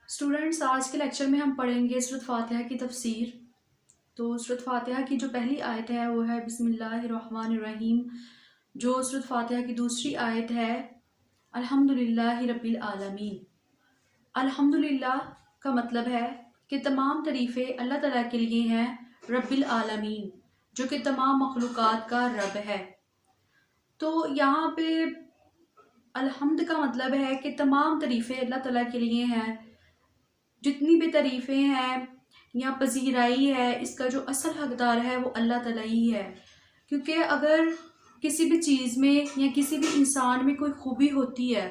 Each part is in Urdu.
اسٹوڈینٹس، آج کے لیکچر میں ہم پڑھیں گے سورۃ فاتحہ کی تفسیر۔ تو سورۃ فاتحہ کی جو پہلی آیت ہے وہ ہے بسم اللہ الرحمن الرحیم۔ جو سورۃ فاتحہ کی دوسری آیت ہے الحمدللہ رب العالمین۔ الحمدللہ کا مطلب ہے کہ تمام تعریفیں اللہ تعالیٰ کے لیے ہیں، رب العالمین جو کہ تمام مخلوقات کا رب ہے۔ تو یہاں پہ الحمد کا مطلب ہے کہ تمام تعریفیں اللہ تعالیٰ کے لیے ہیں، جتنی بھی تعریفیں ہیں یا پذیرائی ہے، اس کا جو اصل حقدار ہے وہ اللہ تعالیٰ ہی ہے۔ کیونکہ اگر کسی بھی چیز میں یا کسی بھی انسان میں کوئی خوبی ہوتی ہے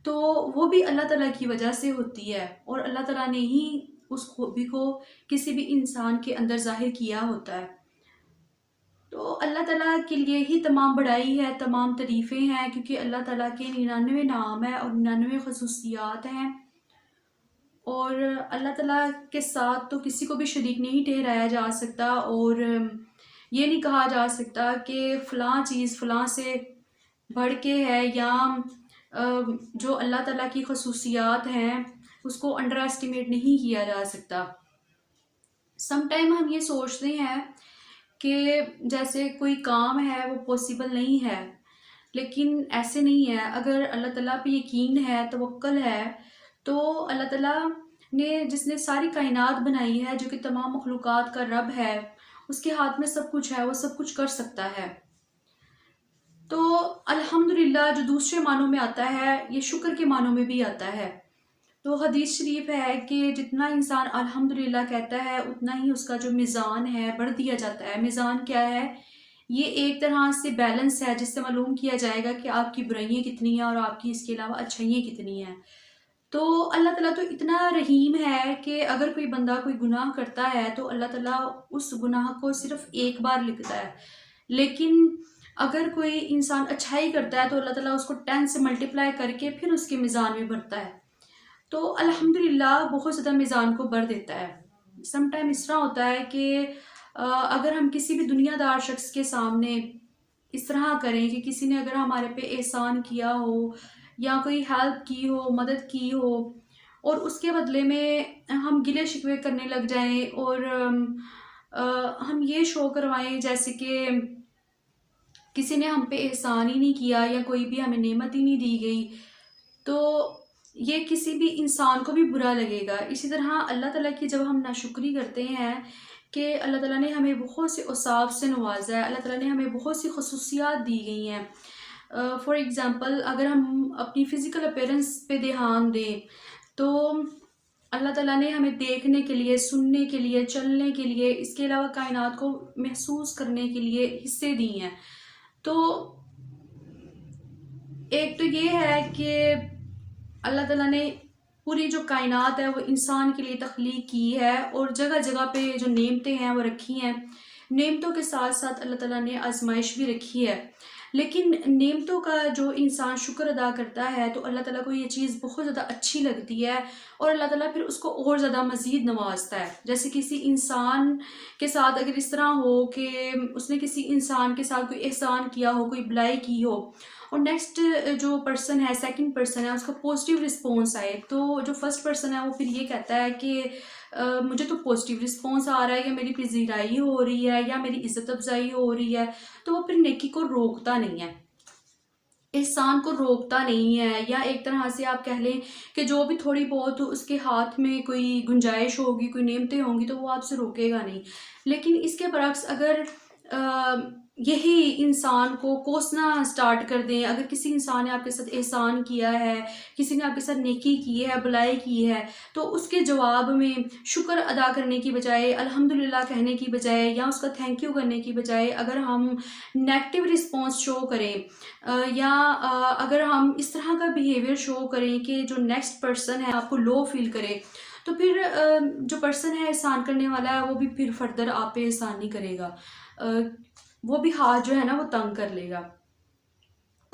تو وہ بھی اللہ تعالیٰ کی وجہ سے ہوتی ہے، اور اللہ تعالیٰ نے ہی اس خوبی کو کسی بھی انسان کے اندر ظاہر کیا ہوتا ہے۔ تو اللہ تعالیٰ کے لیے ہی تمام بڑائی ہے، تمام تعریفیں ہیں، کیونکہ اللہ تعالیٰ کے 99 نام ہیں اور 99 خصوصیات ہیں، اور اللہ تعالیٰ کے ساتھ تو کسی کو بھی شریک نہیں ٹھہرایا جا سکتا، اور یہ نہیں کہا جا سکتا کہ فلاں چیز فلاں سے بڑھ کے ہے، یا جو اللہ تعالیٰ کی خصوصیات ہیں اس کو انڈر ایسٹیمیٹ نہیں کیا جا سکتا۔ سم ٹائم ہم یہ سوچتے ہیں کہ جیسے کوئی کام ہے وہ پاسبل نہیں ہے، لیکن ایسے نہیں ہے۔ اگر اللہ تعالیٰ پہ یقین ہے، توکل ہے، تو اللہ تعالیٰ نے جس نے ساری کائنات بنائی ہے، جو کہ تمام مخلوقات کا رب ہے، اس کے ہاتھ میں سب کچھ ہے، وہ سب کچھ کر سکتا ہے۔ تو الحمدللہ جو دوسرے معنوں میں آتا ہے، یہ شکر کے معنوں میں بھی آتا ہے۔ تو حدیث شریف ہے کہ جتنا انسان الحمدللہ کہتا ہے اتنا ہی اس کا جو میزان ہے بڑھ دیا جاتا ہے۔ میزان کیا ہے؟ یہ ایک طرح سے بیلنس ہے جس سے معلوم کیا جائے گا کہ آپ کی برائیاں کتنی ہیں اور آپ کی اس کے علاوہ اچھائیاں کتنی ہیں۔ تو اللہ تعالیٰ تو اتنا رحیم ہے کہ اگر کوئی بندہ کوئی گناہ کرتا ہے تو اللہ تعالیٰ اس گناہ کو صرف ایک بار لکھتا ہے، لیکن اگر کوئی انسان اچھائی کرتا ہے تو اللہ تعالیٰ اس کو 10 سے ملٹیپلائی کر کے پھر اس کے میزان میں بھرتا ہے۔ تو الحمدللہ بہت زیادہ میزان کو بھر دیتا ہے۔ سم ٹائم اس طرح ہوتا ہے کہ اگر ہم کسی بھی دنیا دار شخص کے سامنے اس طرح کریں کہ کسی نے اگر ہمارے پہ احسان کیا ہو یا کوئی ہیلپ کی ہو، مدد کی ہو، اور اس کے بدلے میں ہم گلے شکوے کرنے لگ جائیں اور ہم یہ شو کروائیں جیسے کہ کسی نے ہم پہ احسان ہی نہیں کیا یا کوئی بھی ہمیں نعمت ہی نہیں دی گئی، تو یہ کسی بھی انسان کو بھی برا لگے گا۔ اسی طرح اللہ تعالیٰ کی جب ہم ناشکری کرتے ہیں کہ اللہ تعالیٰ نے ہمیں بہت سے اوصاف سے نوازا ہے، اللہ تعالیٰ نے ہمیں بہت سی خصوصیات دی گئی ہیں۔ فار ایگزامپل اگر ہم اپنی فزیکل اپیرنس پہ دھیان دیں تو اللہ تعالیٰ نے ہمیں دیکھنے کے لیے، سننے کے لیے، چلنے کے لیے، اس کے علاوہ کائنات کو محسوس کرنے کے لیے حصے دی ہیں۔ تو ایک تو یہ ہے کہ اللہ تعالیٰ نے پوری جو کائنات ہے وہ انسان کے لیے تخلیق کی ہے، اور جگہ جگہ پہ جو نعمتیں ہیں وہ رکھی ہیں۔ نعمتوں کے ساتھ ساتھ اللہ تعالیٰ نے آزمائش بھی رکھی ہے، لیکن نعمتوں کا جو انسان شکر ادا کرتا ہے تو اللہ تعالیٰ کو یہ چیز بہت زیادہ اچھی لگتی ہے، اور اللہ تعالیٰ پھر اس کو اور زیادہ مزید نوازتا ہے۔ جیسے کسی انسان کے ساتھ اگر اس طرح ہو کہ اس نے کسی انسان کے ساتھ کوئی احسان کیا ہو، کوئی بلائی کی ہو، اور نیکسٹ جو پرسن ہے، سیکنڈ پرسن ہے، اس کا پازیٹیو رسپانس آئے، تو جو فرسٹ پرسن ہے وہ پھر یہ کہتا ہے کہ مجھے تو پازیٹیو رسپانس آ رہا ہے، یا میری پذیرائی ہو رہی ہے، یا میری عزت افزائی ہو رہی ہے، تو وہ پھر نیکی کو روکتا نہیں ہے، احسان کو روکتا نہیں ہے۔ یا ایک طرح سے آپ کہہ لیں کہ جو بھی تھوڑی بہت اس کے ہاتھ میں کوئی گنجائش ہوگی، کوئی نعمتیں ہوں گی، تو وہ آپ سے روکے گا نہیں۔ لیکن اس کے برعکس اگر یہی انسان کو کوسنا سٹارٹ کر دیں، اگر کسی انسان نے آپ کے ساتھ احسان کیا ہے، کسی نے آپ کے ساتھ نیکی کی ہے، بلائی کی ہے، تو اس کے جواب میں شکر ادا کرنے کی بجائے، الحمدللہ کہنے کی بجائے، یا اس کا تھینک یو کرنے کی بجائے اگر ہم نیگیٹو رسپانس شو کریں، یا اگر ہم اس طرح کا بیہیویئر شو کریں کہ جو نیکسٹ پرسن ہے آپ کو لو فیل کرے، تو پھر جو پرسن ہے احسان کرنے والا ہے وہ بھی پھر فردر آپ پہ احسان نہیں کرے گا، وہ بھی ہاتھ جو ہے نا وہ تنگ کر لے گا۔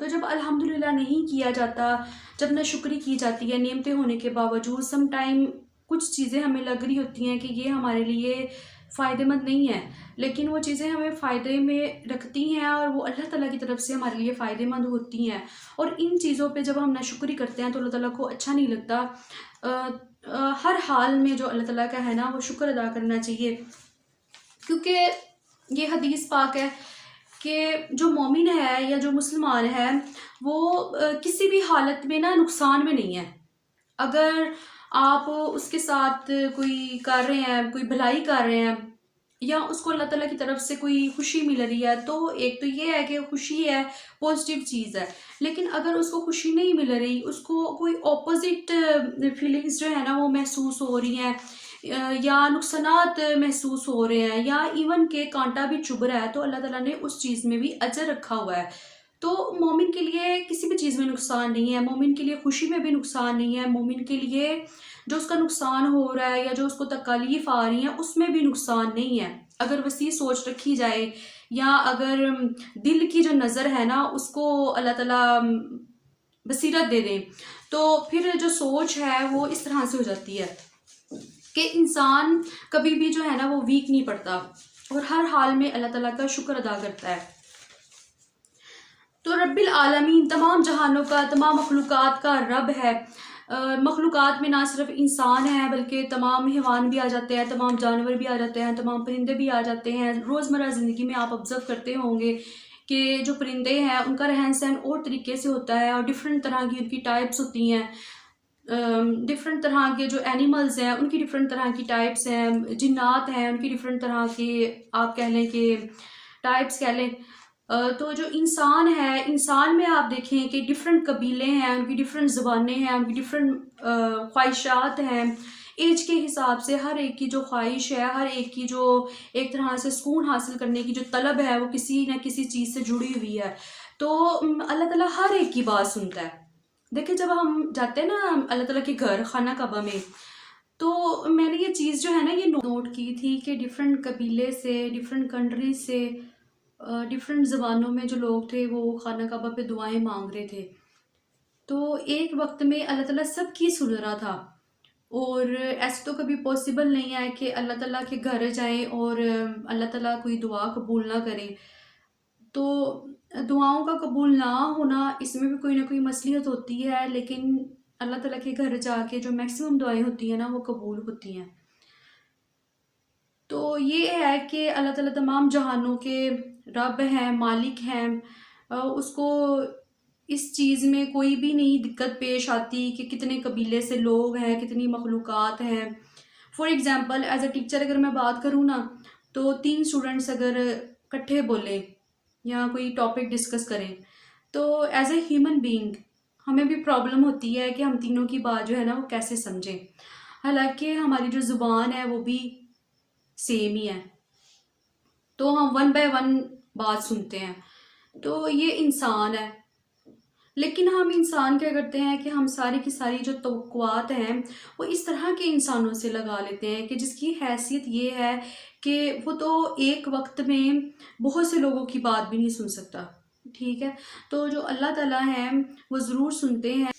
تو جب الحمدللہ نہیں کیا جاتا، جب نہ شکری کی جاتی ہے نعمتیں ہونے کے باوجود، سم ٹائم کچھ چیزیں ہمیں لگ رہی ہوتی ہیں کہ یہ ہمارے لیے فائدہ مند نہیں ہے، لیکن وہ چیزیں ہمیں فائدے میں رکھتی ہیں اور وہ اللہ تعالیٰ کی طرف سے ہمارے لیے فائدہ مند ہوتی ہیں، اور ان چیزوں پہ جب ہم ناشکری کرتے ہیں تو اللہ تعالیٰ کو اچھا نہیں لگتا۔ ہر حال میں جو اللہ تعالیٰ کا ہے نا وہ شکر ادا کرنا چاہیے، کیونکہ یہ حدیث پاک ہے کہ جو مومن ہے یا جو مسلمان ہے وہ کسی بھی حالت میں نا نقصان میں نہیں ہے۔ اگر آپ اس کے ساتھ کوئی کر رہے ہیں، کوئی بھلائی کر رہے ہیں، یا اس کو اللہ تعالیٰ کی طرف سے کوئی خوشی مل رہی ہے، تو ایک تو یہ ہے کہ خوشی ہے، پازیٹیو چیز ہے، لیکن اگر اس کو خوشی نہیں مل رہی، اس کو کوئی اپوزٹ فیلنگز جو ہے نا وہ محسوس ہو رہی ہیں، یا نقصانات محسوس ہو رہے ہیں، یا ایون کہ کانٹا بھی چبھ رہا ہے، تو اللہ تعالیٰ نے اس چیز میں بھی اجر رکھا ہوا ہے۔ تو مومن کے لیے کسی بھی چیز میں نقصان نہیں ہے، مومن کے لیے خوشی میں بھی نقصان نہیں ہے، مومن کے لیے جو اس کا نقصان ہو رہا ہے یا جو اس کو تکالیف آ رہی ہیں اس میں بھی نقصان نہیں ہے، اگر وسیع سوچ رکھی جائے، یا اگر دل کی جو نظر ہے نا اس کو اللہ تعالیٰ بصیرت دے دیں، تو پھر جو سوچ ہے وہ اس طرح سے ہو جاتی ہے کہ انسان کبھی بھی جو ہے نا وہ ویک نہیں پڑتا اور ہر حال میں اللہ تعالیٰ کا شکر ادا کرتا ہے۔ تو رب العالمین تمام جہانوں کا، تمام مخلوقات کا رب ہے۔ مخلوقات میں نہ صرف انسان ہے بلکہ تمام حیوان بھی آ جاتے ہیں، تمام جانور بھی آ جاتے ہیں، تمام پرندے بھی آ جاتے ہیں۔ روزمرہ زندگی میں آپ آبزرو کرتے ہوں گے کہ جو پرندے ہیں ان کا رہن سہن اور طریقے سے ہوتا ہے، اور ڈفرینٹ طرح کی ان کی ٹائپس ہوتی ہیں، ڈفرینٹ طرح کے جو اینیملز ہیں ان کی ڈفرینٹ طرح کی ٹائپس ہیں، جنات ہیں ان کی ڈفرینٹ طرح کے آپ کہہ لیں کہ ٹائپس کہہ لیں۔ تو جو انسان ہے، انسان میں آپ دیکھیں کہ ڈفرینٹ قبیلے ہیں، ان کی ڈفرینٹ زبانیں ہیں، ان کی ڈفرینٹ خواہشات ہیں، ایج کے حساب سے ہر ایک کی جو خواہش ہے، ہر ایک کی جو ایک طرح سے سکون حاصل کرنے کی جو طلب ہے وہ کسی نہ کسی چیز سے جڑی ہوئی ہے۔ تو اللہ تعالیٰ ہر ایک کی بات سنتا ہے۔ دیکھیں جب ہم جاتے ہیں نا اللہ تعالیٰ کے گھر خانہ کعبہ میں، تو میں نے یہ چیز جو ہے نا یہ نوٹ کی تھی کہ ڈفرینٹ قبیلے سے، ڈفرینٹ کنٹری سے، ڈفرینٹ زبانوں میں جو لوگ تھے وہ خانہ کعبہ پہ دعائیں مانگ رہے تھے، تو ایک وقت میں اللہ تعالیٰ سب کی سن رہا تھا۔ اور ایسے تو کبھی پاسبل نہیں ہے کہ اللہ تعالیٰ کے گھر جائیں اور اللہ تعالیٰ کوئی دعا قبول نہ کرے، تو دعاؤں کا قبول نہ ہونا اس میں بھی کوئی نہ کوئی مصلحت ہوتی ہے، لیکن اللہ تعالیٰ کے گھر جا کے جو میکسیمم دعائیں ہوتی ہیں نا وہ قبول ہوتی ہیں۔ تو یہ ہے کہ اللہ تعالیٰ تمام جہانوں کے رب ہیں، مالک ہیں، اس کو اس چیز میں کوئی بھی نہیں دقت پیش آتی کہ کتنے قبیلے سے لوگ ہیں، کتنی مخلوقات ہیں۔ For example as a teacher اگر میں بات کروں نا، تو 3 اسٹوڈنٹس اگر کٹھے بولیں یا کوئی ٹاپک ڈسکس کریں، تو ایز اے ہیومن بینگ ہمیں بھی پرابلم ہوتی ہے کہ ہم تینوں کی بات جو ہے نا وہ کیسے سمجھیں، حالانکہ ہماری جو زبان ہے وہ بھی سیم ہی ہے، تو ہم 1 بائی 1 بات سنتے ہیں۔ تو یہ انسان ہے، لیکن ہم انسان کیا کرتے ہیں کہ ہم ساری کی ساری جو توقعات ہیں وہ اس طرح کے انسانوں سے لگا لیتے ہیں کہ جس کی حیثیت یہ ہے کہ وہ تو ایک وقت میں بہت سے لوگوں کی بات بھی نہیں سن سکتا، ٹھیک ہے؟ تو جو اللہ تعالیٰ ہیں وہ ضرور سنتے ہیں۔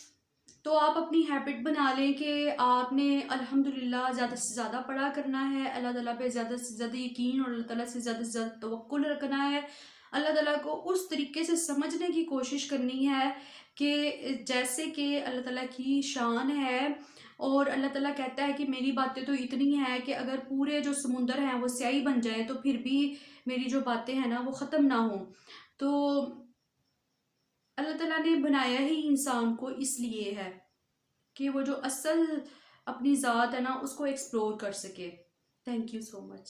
تو آپ اپنی ہیبٹ بنا لیں کہ آپ نے الحمدللہ زیادہ سے زیادہ پڑھا کرنا ہے، اللہ تعالیٰ پہ زیادہ سے زیادہ یقین اور اللہ تعالیٰ سے زیادہ توکل رکھنا ہے، اللہ تعالیٰ کو اس طریقے سے سمجھنے کی کوشش کرنی ہے کہ جیسے کہ اللہ تعالیٰ کی شان ہے، اور اللہ تعالیٰ کہتا ہے کہ میری باتیں تو اتنی ہیں کہ اگر پورے جو سمندر ہیں وہ سیاہی بن جائیں تو پھر بھی میری جو باتیں ہیں نا وہ ختم نہ ہوں۔ تو اللہ تعالیٰ نے بنایا ہی انسان کو اس لیے ہے کہ وہ جو اصل اپنی ذات ہے نا اس کو ایکسپلور کر سکے۔ Thank you so much.